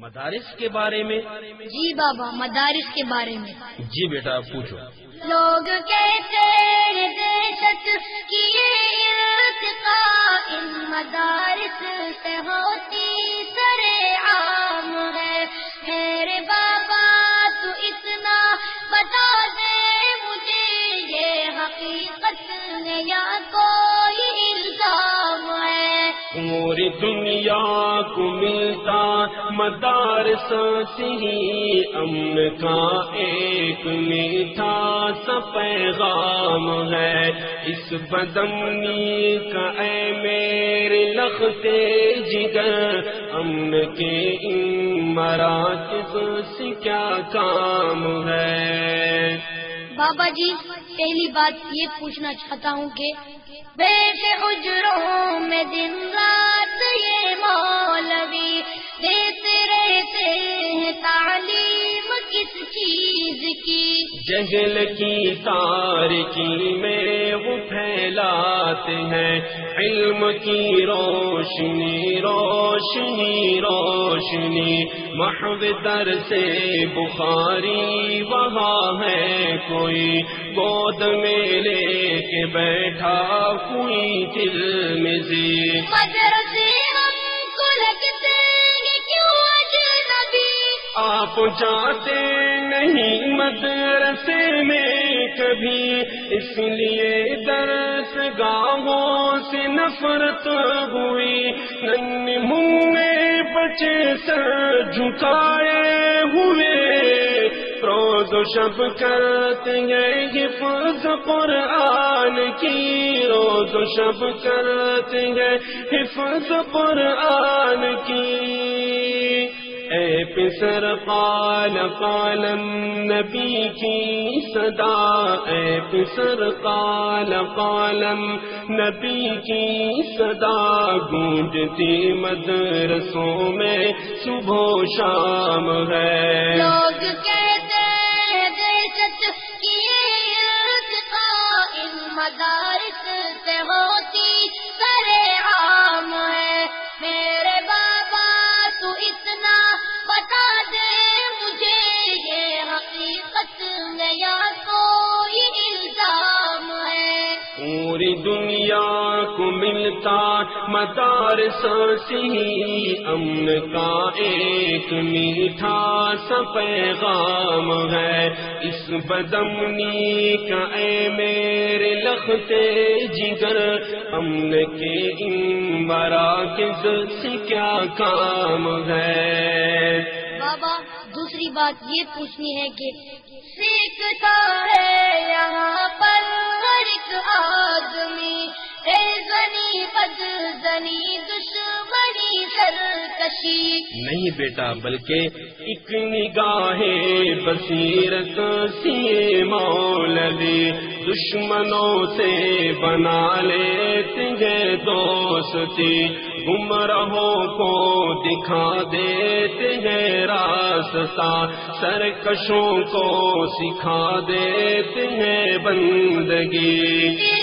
مدارس کے بارے میں؟ جی بابا، مدارس کے بارے میں۔ جی بیٹا پوچھو۔ لوگ کہتے ہیں دہشت کی یہ ارتقاء ان مدارس سے ہوتی سرے عام ہے۔ میرے بابا تو اتنا بتا دے مجھے، یہ حقیقت ہے یا کوئی الزام ہے؟ پوری دنیا کو ملتا مدارس سے ہی امن کا ایک میٹھا سا پیغام ہے۔ اس بدامنی کا اے میرے لختے جگر، امن کے ان مراکز سے کیا کام ہے؟ بابا جی، پہلی بات یہ پوچھنا چاہتا ہوں کہ بیٹھے حجروں میں دن رات یہ مولوی دیتے رہتے ہیں تعلیم کس چیز کی؟ جہل کی تاریکی میں وہ پھیلاتے ہیں علم کی روشنی روشنی روشنی، محو در سے بخاری وہاں ہے کوئی، گود میں لے کے بیٹھا کوئی تلمذی۔ مدرسے ہم کو لگتے ہیں کیوں اجنبی؟ آپ جاتے نہیں مدرسے میں کبھی، اس لیے درس گاہوں سے نفرت ہوئی۔ ننھے منھے بچے سر جھکائے ہوئے، روز و شب کرتے ہیں حفظ قرآن کی، روز و شب کرتے ہیں حفظ قرآن کی۔ اے پسر قال قال النبی کی صدا، اے پسر قال قال النبی کی صدا، گونجتی مدرسوں میں صبح و شام ہے۔ لوگ کہتے ہیں دہشت کی یہ ارتقاء ان مدارس سے ہوتی سرے عام ہے۔ میرے بابا تو اتنا بتا دے مجھے، یہ حقیقت ہے یا کوئی الزام ہے؟ پوری دنیا کو ملتا مدارس سے ہی امن کا ایک میٹھا سا پیغام ہے۔ اس بدامنی کا اے میرے لختے جگر، امن کے ان مراکز سے کیا کام ہے؟ بابا، دوسری بات یہ پوچھنی ہے کہ سیکھتا ہے یہاں پر ہر ایک آدمی، اے زنی بد زنی دشمنی سرکشی؟ نہیں بیٹا، بلکہ ایک نگاہ بصیرت سے مولوی دشمنوں سے بنا لیتے ہیں دوستی، گمراہوں کو دکھا دیتے ہیں راستہ، سرکشوں کو سکھا دیتے ہیں بندگی۔